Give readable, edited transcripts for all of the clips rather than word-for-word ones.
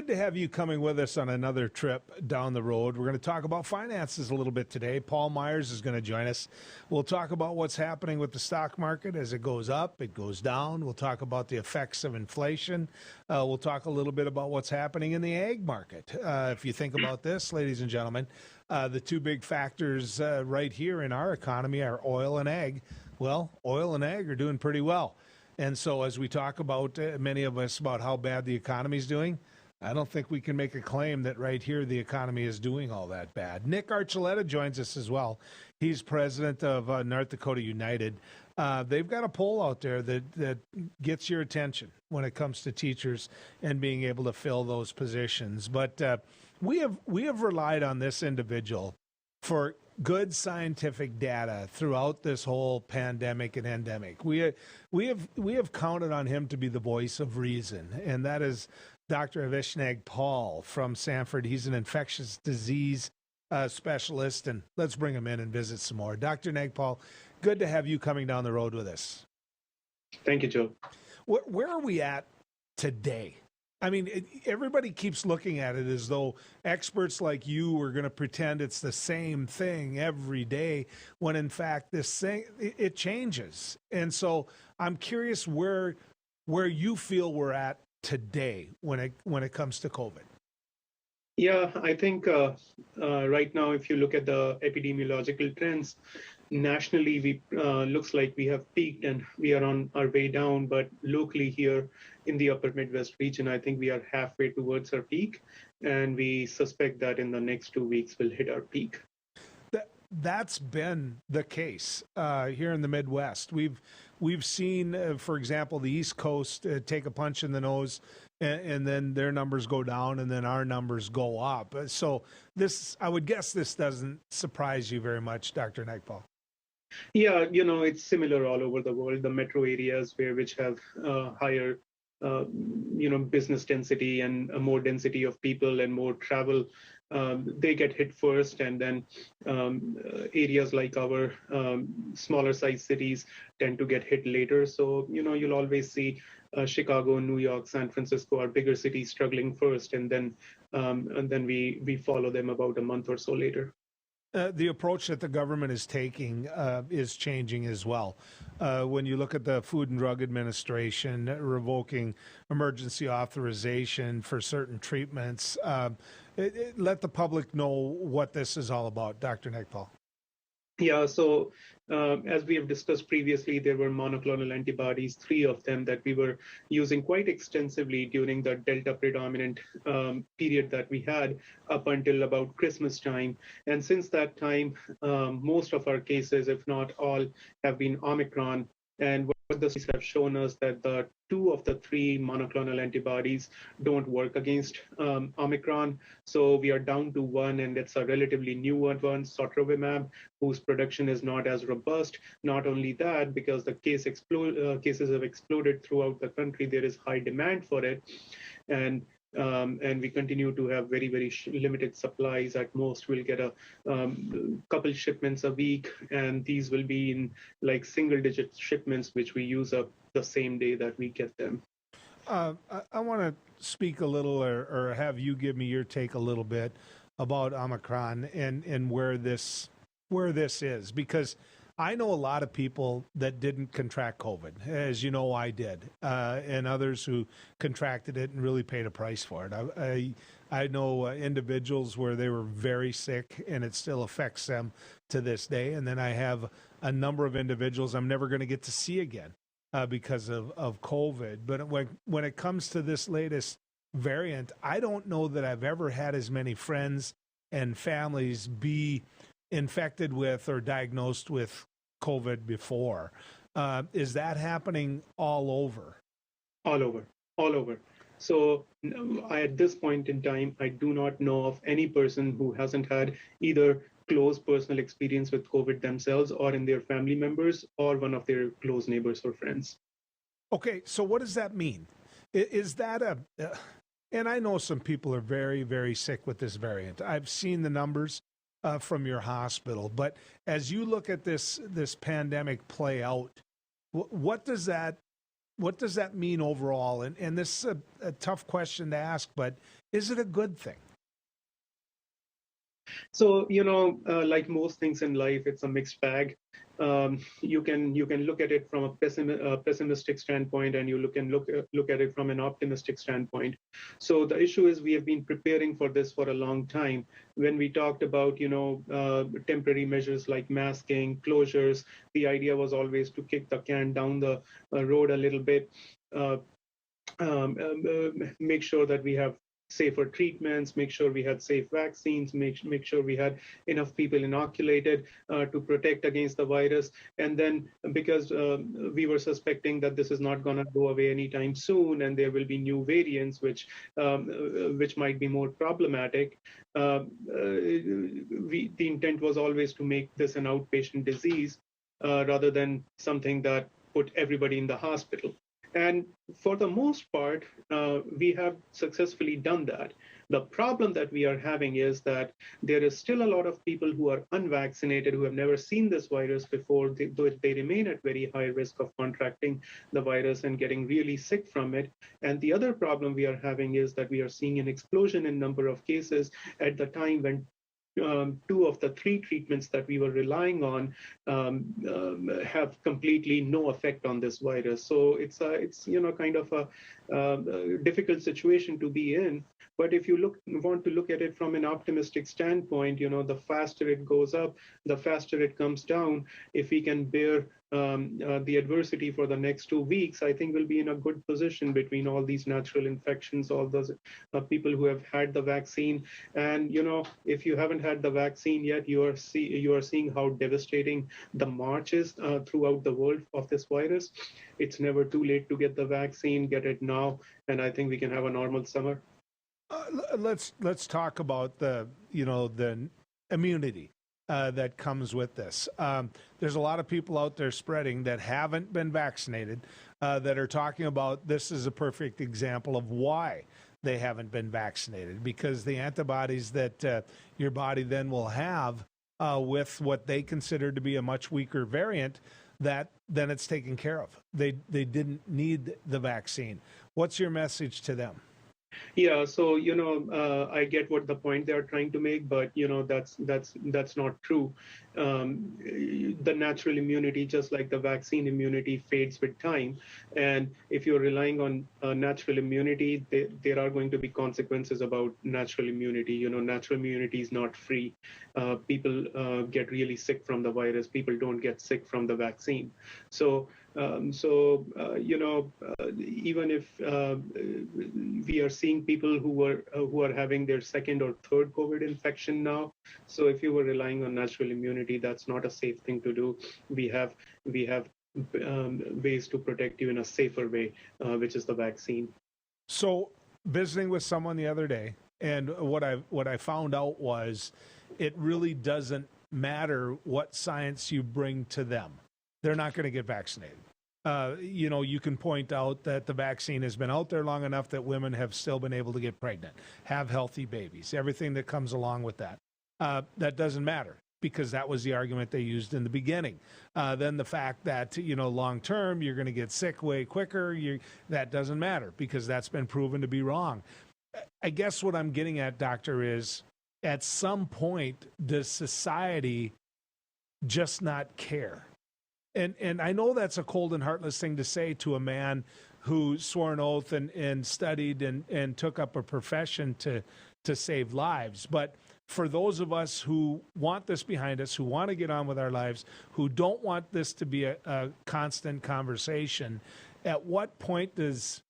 good to have you coming with us on another trip down the road. We're going to talk about finances a little bit today. Paul Myers is going to join us. We'll talk about what's happening with the stock market as it goes up, it goes down. We'll talk about the effects of inflation. We'll talk a little bit about what's happening in the ag market. If you think about this, ladies and gentlemen, the two big factors right here in our economy are oil and ag. Well, oil and ag are doing pretty well. And so as we talk about, many of us, about how bad the economy is doing, I don't think we can make a claim that right here the economy is doing all that bad. Nick Archuleta joins us as well. He's president of North Dakota United. They've got a poll out there that gets your attention when it comes to teachers and being able to fill those positions. But we have relied on this individual for good scientific data throughout this whole pandemic and endemic. We have counted on him to be the voice of reason, and that is Dr. Avish Nagpal from Sanford. He's an infectious disease specialist, and let's bring him in and visit some more. Dr. Nagpal, good to have you coming down the road with us. Thank you, Joe. Where are we at today? I mean, everybody keeps looking at it as though experts like you are going to pretend it's the same thing every day, when in fact this thing, it changes. And so I'm curious where you feel we're at today when it comes to COVID. Yeah, I think right now, if you look at the epidemiological trends, nationally, we looks like we have peaked and we are on our way down. But locally here in the upper Midwest region, I think we are halfway towards our peak. And we suspect that in the next 2 weeks, we'll hit our peak. That's been the case here in the Midwest. We've seen, for example, the East Coast take a punch in the nose, and then their numbers go down, and then our numbers go up. So this, I would guess, this doesn't surprise you very much, Dr. Nagpal. Yeah, it's similar all over the world. The metro areas which have higher business density and more density of people and more travel, they get hit first, and then areas like our smaller size cities tend to get hit later. So you'll always see Chicago, New York, San Francisco, our bigger cities struggling first, and then we follow them about a month or so later. The approach that the government is taking is changing as well. When you look at the Food and Drug Administration revoking emergency authorization for certain treatments, let the public know what this is all about, Dr. Nagpal. Yeah, so as we have discussed previously, there were monoclonal antibodies, 3 of them that we were using quite extensively during the Delta predominant period that we had up until about Christmas time. And since that time, most of our cases, if not all, have been Omicron. And what the studies have shown us that the 2 of the 3 monoclonal antibodies don't work against Omicron. So we are down to 1, and it's a relatively new one, sotrovimab, whose production is not as robust. Not only that, because the cases have exploded throughout the country, there is high demand for it. And we continue to have very, very limited supplies. At most, we'll get a couple shipments a week, and these will be in like single-digit shipments, which we use up the same day that we get them. I want to speak a little, or have you give me your take a little bit about Omicron and where this is, because I know a lot of people that didn't contract COVID, as you know I did, and others who contracted it and really paid a price for it. I know individuals where they were very sick and it still affects them to this day. And then I have a number of individuals I'm never going to get to see again because of COVID. But when it comes to this latest variant, I don't know that I've ever had as many friends and families be infected with or diagnosed with COVID before. Is that happening all over? All over. So at this point in time, I do not know of any person who hasn't had either close personal experience with COVID themselves or in their family members or one of their close neighbors or friends. Okay, so what does that mean? Is that and I know some people are very, very sick with this variant. I've seen the numbers from your hospital, but as you look at this pandemic play out, what does that what does that mean overall? And this is a tough question to ask, but is it a good thing? So, like most things in life, it's a mixed bag. You can look at it from a pessimistic standpoint, and you look at it from an optimistic standpoint. So the issue is we have been preparing for this for a long time. When we talked about temporary measures like masking, closures, the idea was always to kick the can down the road a little bit. Uh, make sure that we have safer treatments, make sure we had safe vaccines, make sure we had enough people inoculated to protect against the virus. And then because we were suspecting that this is not going to go away anytime soon, and there will be new variants which might be more problematic, the intent was always to make this an outpatient disease rather than something that put everybody in the hospital. And for the most part, we have successfully done that. The problem that we are having is that there is still a lot of people who are unvaccinated, who have never seen this virus before, though they remain at very high risk of contracting the virus and getting really sick from it. And the other problem we are having is that we are seeing an explosion in number of cases at the time when two of the three treatments that we were relying on have completely no effect on this virus. So it's kind of a difficult situation to be in. But if you want to look at it from an optimistic standpoint, the faster it goes up, the faster it comes down. If we can bear the adversity for the next 2 weeks, I think we'll be in a good position between all these natural infections, all those people who have had the vaccine. And if you haven't had the vaccine yet, you are seeing how devastating the march is throughout the world of this virus. It's never too late to get the vaccine. Get it now, and I think we can have a normal summer. Let's talk about the immunity that comes with this. There's a lot of people out there spreading that haven't been vaccinated that are talking about this is a perfect example of why they haven't been vaccinated, because the antibodies that your body then will have with what they consider to be a much weaker variant, that then it's taken care of. They didn't need the vaccine. What's your message to them? Yeah, so I get what the point they are trying to make, but that's not true. The natural immunity, just like the vaccine immunity, fades with time, and if you're relying on natural immunity, there are going to be consequences about natural immunity. Natural immunity is not free. People get really sick from the virus. People don't get sick from the vaccine. So even if we are seeing people who are having their second or third COVID infection now, so if you were relying on natural immunity, that's not a safe thing to do. We have ways to protect you in a safer way, which is the vaccine. So, visiting with someone the other day, and what I found out was, it really doesn't matter what science you bring to them. They're not going to get vaccinated. You can point out that the vaccine has been out there long enough that women have still been able to get pregnant, have healthy babies, everything that comes along with that. That doesn't matter, because that was the argument they used in the beginning. Then the fact that, long term, you're going to get sick way quicker, that doesn't matter, because that's been proven to be wrong. I guess what I'm getting at, Doctor, is at some point, does society just not care? And I know that's a cold and heartless thing to say to a man who swore an oath and studied and took up a profession to save lives. But for those of us who want this behind us, who want to get on with our lives, who don't want this to be a constant conversation, at what point does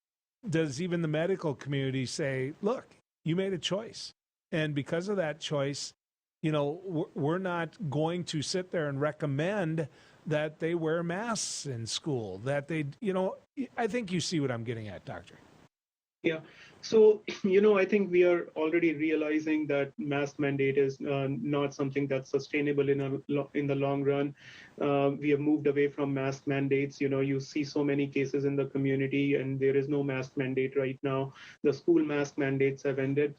even the medical community say, look, you made a choice, and because of that choice, we're not going to sit there and recommend that they wear masks in school, that they, I think you see what I'm getting at, Doctor. Yeah. So, I think we are already realizing that mask mandate is not something that's sustainable in the long run. We have moved away from mask mandates. You see so many cases in the community, and there is no mask mandate right now. The school mask mandates have ended.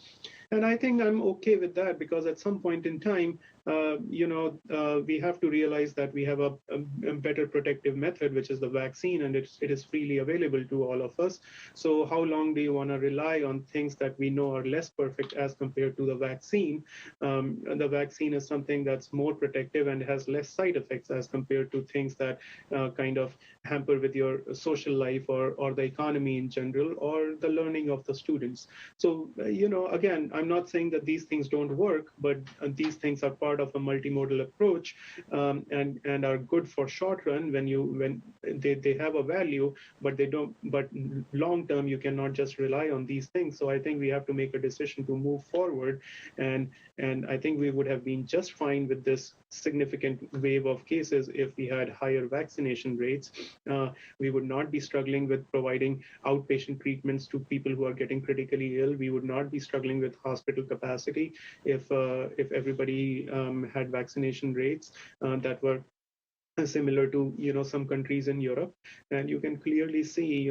And I think I'm okay with that, because at some point in time, we have to realize that we have a better protective method, which is the vaccine, and it is freely available to all of us. So how long do you want to rely on things that we know are less perfect as compared to the vaccine? The vaccine is something that's more protective and has less side effects as compared to things that kind of hamper with your social life, or the economy in general, or the learning of the students. So, again, I'm not saying that these things don't work, but these things are part of a multimodal approach, and are good for short run when they have a value, but they don't. But long term, you cannot just rely on these things. So I think we have to make a decision to move forward, and I think we would have been just fine with this significant wave of cases if we had higher vaccination rates. We would not be struggling with providing outpatient treatments to people who are getting critically ill. We would not be struggling with hospital capacity if everybody had vaccination rates that were similar to some countries in Europe. And you can clearly see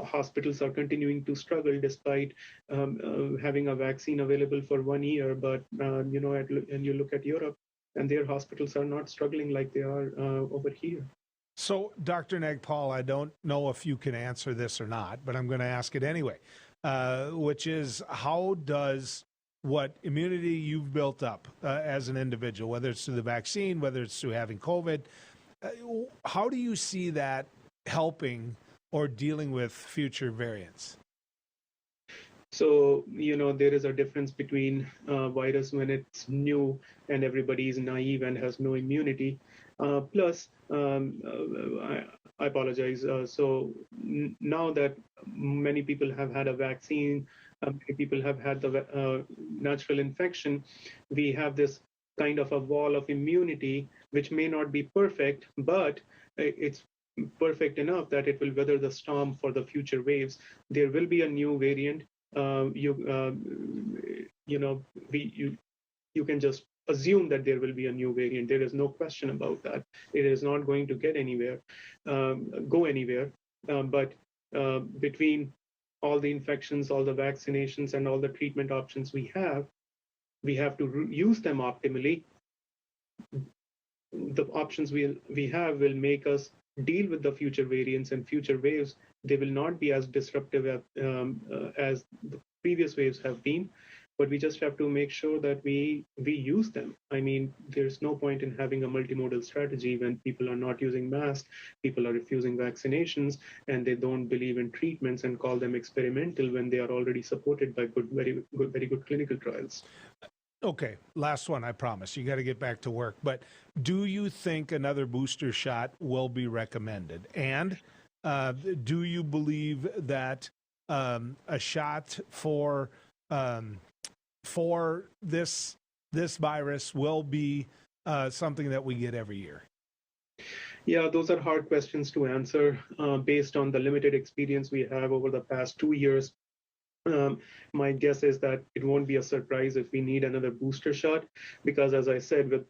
hospitals are continuing to struggle despite having a vaccine available for 1 year. But and you look at Europe, and their hospitals are not struggling like they are over here. So, Dr. Nagpal, I don't know if you can answer this or not, but I'm going to ask it anyway, which is, how does what immunity you've built up as an individual, whether it's through the vaccine, whether it's through having COVID, how do you see that helping or dealing with future variants? So, there is a difference between virus when it's new and everybody is naive and has no immunity. Plus, I apologize. Now that many people have had a vaccine, many people have had the natural infection, we have this kind of a wall of immunity, which may not be perfect, but it's perfect enough that it will weather the storm for the future waves. There will be a new variant. You know, you can just assume that there will be a new variant. There is no question about that. It is not going to go anywhere. But between all the infections, all the vaccinations, and all the treatment options we have to use them optimally. The options we have will make us deal with the future variants and future waves. They will not be as disruptive as the previous waves have been, but we just have to make sure that we use them. I mean, there's no point in having a multimodal strategy when people are not using masks, people are refusing vaccinations, and they don't believe in treatments and call them experimental when they are already supported by very good clinical trials. Okay, last one, I promise. You got to get back to work. But do you think another booster shot will be recommended? And do you believe that a shot for this virus will be something that we get every year? Yeah, those are hard questions to answer based on the limited experience we have over the past 2 years. My guess is that it won't be a surprise if we need another booster shot, because as I said, with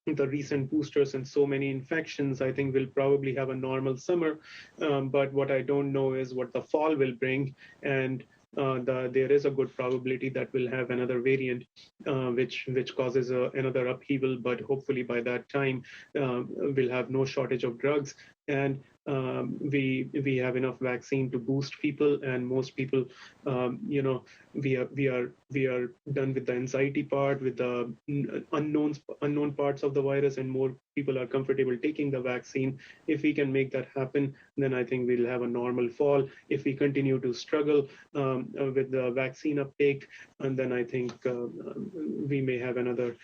the recent boosters and so many infections, I think we'll probably have a normal summer. But what I don't know is what the fall will bring. And there is a good probability that we'll have another variant, which causes another upheaval. But hopefully by that time, we'll have no shortage of drugs, and we have enough vaccine to boost people, and most people, we are done with the anxiety part, with the unknown parts of the virus, and more people are comfortable taking the vaccine. If we can make that happen, then I think we'll have a normal fall. If we continue to struggle with the vaccine uptake, and then I think we may have another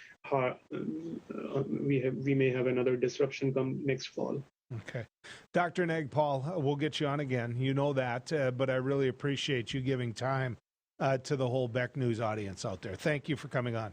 we may have another disruption come next fall. Okay. Dr. Nagpal, we'll get you on again. You know that, but I really appreciate you giving time to the whole Beck News audience out there. Thank you for coming on.